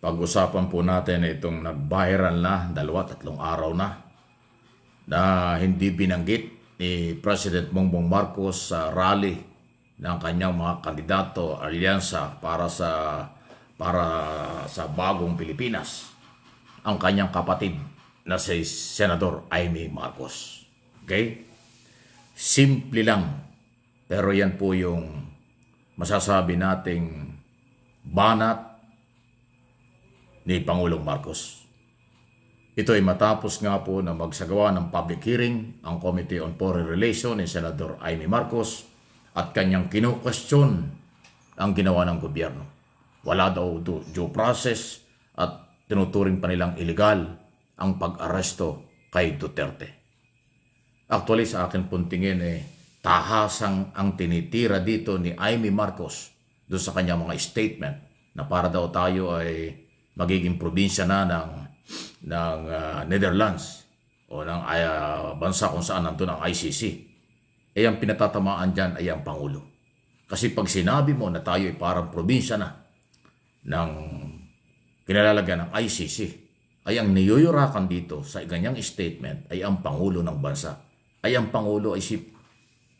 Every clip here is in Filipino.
Pag-usapan po natin itong nag-viral na 2-3 araw na hindi binanggit ni President Bongbong Marcos sa rally ng kanyang mga kandidato, alyansa para sa bagong Pilipinas, ang kanyang kapatid na si Senador Amy Marcos. Okay? Simple lang, pero yan po yung masasabi nating banat ni Pangulong Marcos. Ito ay matapos nga po na magsagawa ng public hearing ang Committee on Foreign Relations ni Senador Amy Marcos at kanyang kinu-question ang ginawa ng gobyerno. Wala daw due process at tinuturing pa nilang illegal ang pag-aresto kay Duterte. Actually, sa akin pong tingin tahasang ang tinitira dito ni Amy Marcos doon sa kanyang mga statement na para daw tayo ay magiging probinsya na ng Netherlands o ng bansa kung saan nandun ang ICC. Ang pinatatamaan dyan ay ang Pangulo. Kasi pag sinabi mo na tayo ay parang probinsya na ng kinalalagyan ng ICC, ay ang niyuyurakan dito sa ganyang statement ay ang Pangulo ng bansa. Ay ang Pangulo ay si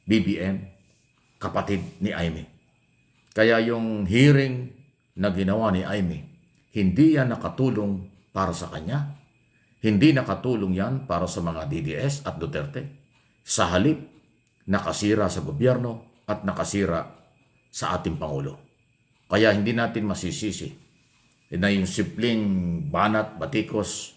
BBM, kapatid ni Amy. Kaya yung hearing na ginawa ni Amy, hindi yan nakatulong para sa kanya. Hindi nakatulong yan para sa mga DDS at Duterte. Sa halip, nakasira sa gobyerno at nakasira sa ating Pangulo. Kaya hindi natin masisisi na yung simpleng banat, batikos,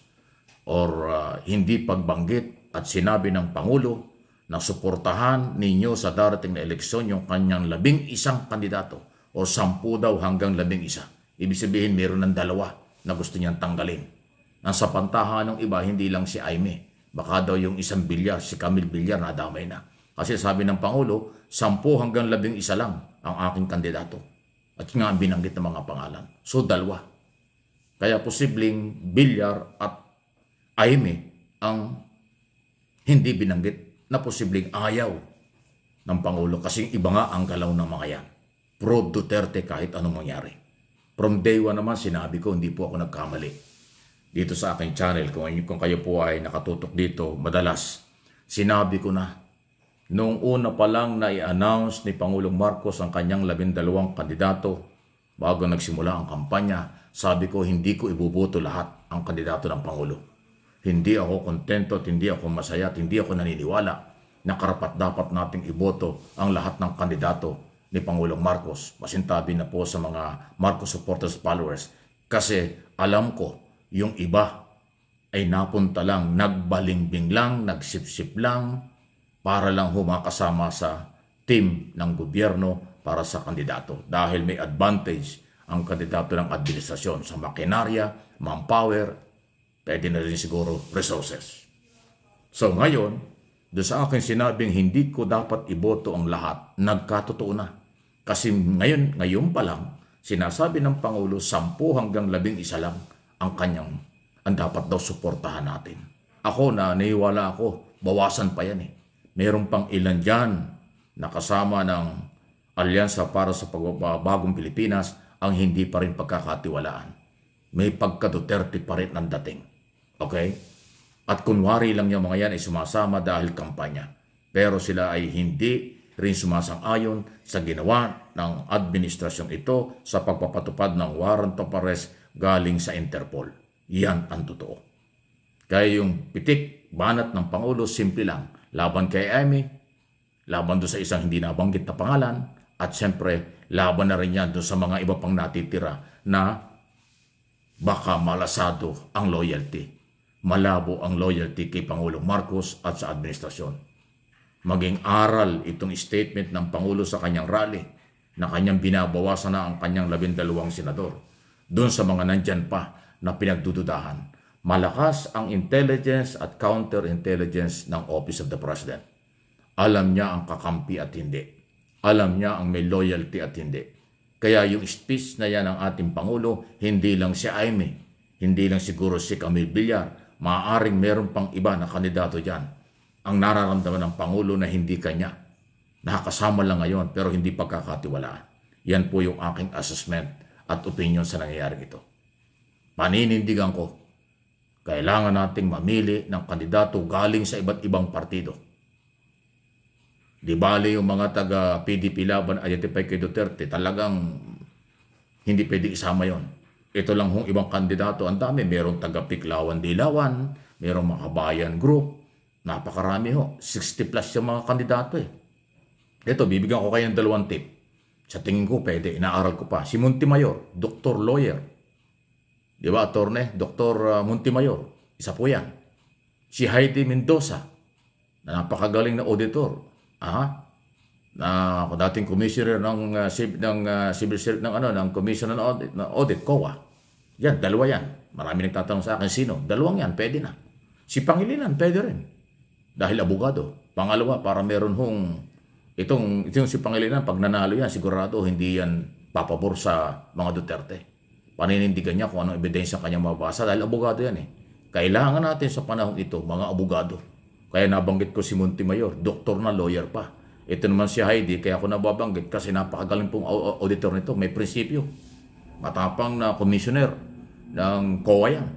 or hindi pagbanggit at sinabi ng Pangulo na suportahan ninyo sa darating na eleksyon yung kanyang 11 kandidato o 10 daw hanggang 11. Ibig sabihin, meron ng 2 na gusto niyang tanggalin. Nasa pantahan ng iba, hindi lang si Amy. Baka daw yung isang Villar, si Camille Villar, nadamay na. Kasi sabi ng Pangulo, 10 hanggang 11 lang ang aking kandidato. At nga binanggit ng mga pangalan. So, 2. Kaya posibleng Villar at Amy ang hindi binanggit na posibleng ayaw ng Pangulo. Kasi iba nga ang galaw ng mga yan. Pro Duterte kahit anong mangyari. From day 1 naman, sinabi ko, hindi po ako nagkamali. Dito sa aking channel, kung kayo po ay nakatutok dito, madalas, sinabi ko na, noong una pa lang na i-announce ni Pangulong Marcos ang kanyang 12 kandidato, bago nagsimula ang kampanya, sabi ko, hindi ko ibuboto lahat ang kandidato ng Pangulo. Hindi ako kontento at hindi ako masaya at hindi ako naniniwala na karapat-dapat nating iboto ang lahat ng kandidato ni Pangulong Marcos. Masintabi na po sa mga Marcos supporters, followers. Kasi alam ko, yung iba ay napunta lang, nagbalingbing lang, nagsipsip lang, para lang humakasama sa team ng gobyerno para sa kandidato. Dahil may advantage ang kandidato ng administrasyon sa makinarya, manpower, pwede na rin siguro resources. So ngayon, doon sa akin sinabing hindi ko dapat iboto ang lahat, nagkatotoo na. Kasi ngayon pa lang, sinasabi ng Pangulo, 10 hanggang 11 lang ang dapat daw suportahan natin. Ako na naiwala ako, bawasan pa yan Meron pang ilan dyan na kasama ng Alyansa para sa Pagbabagong Pilipinas ang hindi pa rin pagkakatiwalaan. May pagka-Duterte pa rin ang dating. Okay? At kunwari lang yung mga yan ay sumasama dahil kampanya. Pero sila ay hindi rin sumasang-ayon sa ginawa ng administrasyong ito sa pagpapatupad ng warrant of arrest galing sa Interpol. Yan ang totoo. Kaya yung pitik, banat ng Pangulo, simple lang. Laban kay Amy, laban doon sa isang hindi nabanggit na pangalan, at siyempre, laban na rin yan doon sa mga iba pang natitira na baka malasado ang loyalty. Malabo ang loyalty kay Pangulong Marcos at sa administrasyon. Maging aral itong statement ng Pangulo sa kanyang rally na kanyang binabawasan na ang kanyang 12 senador. Doon sa mga nandyan pa na pinagdududahan. Malakas ang intelligence at counterintelligence ng Office of the President. Alam niya ang kakampi at hindi. Alam niya ang may loyalty at hindi. Kaya yung speech na yan ng ating Pangulo, hindi lang si Amy, hindi lang siguro si Camille Villar, maaaring meron pang iba na kandidato dyan. Ang nararamdaman ng Pangulo na hindi kanya. Nakakasama lang ngayon pero hindi pagkakatiwalaan. Yan po yung aking assessment at opinion sa nangyayaring ito. paninindigan ko, kailangan nating mamili ng kandidato galing sa iba't ibang partido. Di bali yung mga taga PDP laban identify kay Duterte, talagang hindi pwede isama yon. Ito lang hong ibang kandidato, ang dami. Merong taga Piklawan-Dilawan, merong Makabayan Group, napakarami ho. 60 plus yung mga kandidato eh. Ito, bibigyan ko kayo ng 2 tip. Sa tingin ko, pwede. Inaaral ko pa. Si Montemayor, doktor lawyer. Di ba, attorney? Dr. Montemayor. Isa po yan. Si Heidi Mendoza, na napakagaling na auditor. Na dating commissioner ng civil service ng commission ng audit, COA. Yan, 2 yan. Marami nagtatanong sa akin sino. 2 yan, pwede na. Si Pangilinan, pwede rin. Dahil abogado. Pangalawa, para meron hong itong si Pangilinan, pag nanalo yan, sigurado hindi yan papabor sa mga Duterte. Paninindigan niya kung anong ebidensya kanya mabasa dahil abogado yan eh. Kailangan natin sa panahon ito, mga abogado. Kaya nabanggit ko si Montemayor, doktor na lawyer pa. Ito naman si Heidi, kaya ako nababanggit kasi napakagaling pong auditor nito. May prinsipyo. Matapang na commissioner ng COA yan.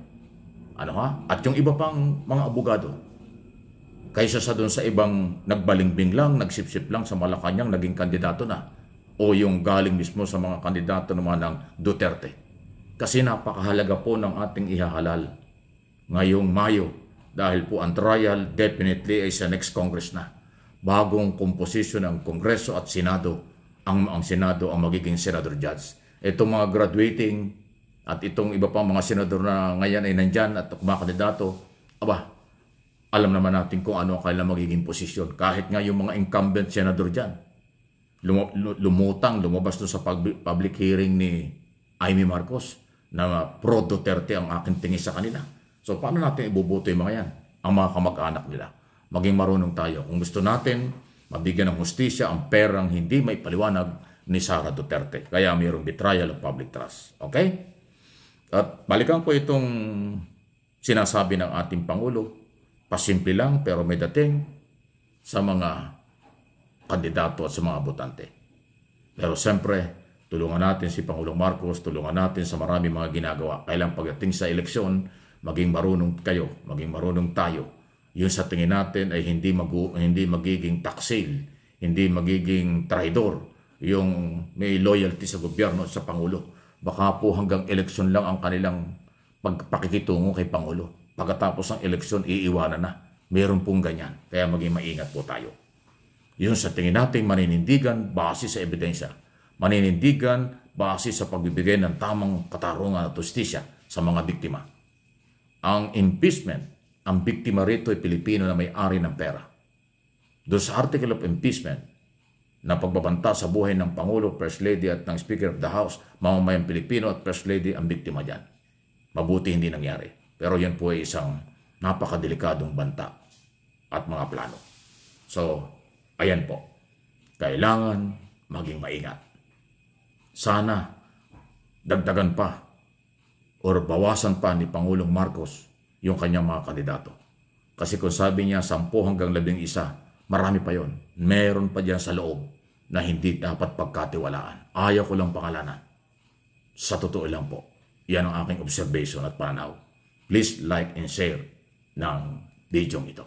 At yung iba pang mga abogado. Kaysa sa doon sa ibang nagbalingbing lang, nagsipsip lang sa Malacanang, naging kandidato na. O yung galing mismo sa mga kandidato naman ng Duterte. Kasi napakahalaga po ng ating ihahalal ngayong Mayo. Dahil po ang trial definitely ay sa next Congress na. Bagong komposisyon ng Kongreso at Senado. Ang Senado ang magiging senador judge. Itong mga graduating at itong iba pang mga senador na ngayon ay nandyan at mga kandidato, alam naman natin kung ano ang kailang magiging posisyon. Kahit nga yung mga incumbent senador dyan, lumabas doon sa public hearing ni Amy Marcos na pro-Duterte ang aking tingin sa kanila. So paano natin ibubuto yung mga yan? Ang mga kamag-anak nila. Maging marunong tayo. Kung gusto natin mabigyan ng hustisya ang perang hindi may paliwanag ni Sara Duterte. Kaya mayroong betrayal of public trust. Okay? At balikan ko itong sinasabi ng ating Pangulo. Pasimple lang pero may dating sa mga kandidato at sa mga botante. Pero siyempre, tulungan natin si Pangulong Marcos, tulungan natin sa marami mga ginagawa. Kailang pagdating sa eleksyon, maging marunong kayo, maging marunong tayo. Yun sa tingin natin ay hindi magiging taksil, hindi magiging traidor, yung may loyalty sa gobyerno at sa Pangulo. Baka po hanggang eleksyon lang ang kanilang pagpakikitungo kay Pangulo. Pagkatapos ng eleksyon, iiwanan na. Meron pong ganyan. Kaya maging maingat po tayo. Yun sa tingin natin, maninindigan base sa ebidensya. Maninindigan base sa pagbibigay ng tamang katarungan at justisya sa mga biktima. Ang impeachment, ang biktima rito ay Pilipino na may-ari ng pera. Doon sa article of impeachment, na pagbabanta sa buhay ng Pangulo, First Lady at ng Speaker of the House, mamamayang Pilipino at First Lady ang biktima dyan. Mabuti hindi nangyari. Pero yan po ay isang napakadelikadong banta at mga plano. So, ayan po. Kailangan maging maingat. Sana dagdagan pa or bawasan pa ni Pangulong Marcos yung kanyang mga kandidato. Kasi kung sabi niya 10 hanggang 11, marami pa yon. Meron pa dyan sa loob na hindi dapat pagkatiwalaan. Ayaw ko lang pangalanan. Sa totoo lang po. Yan ang aking observation at pananaw. Please like and share ng video ito.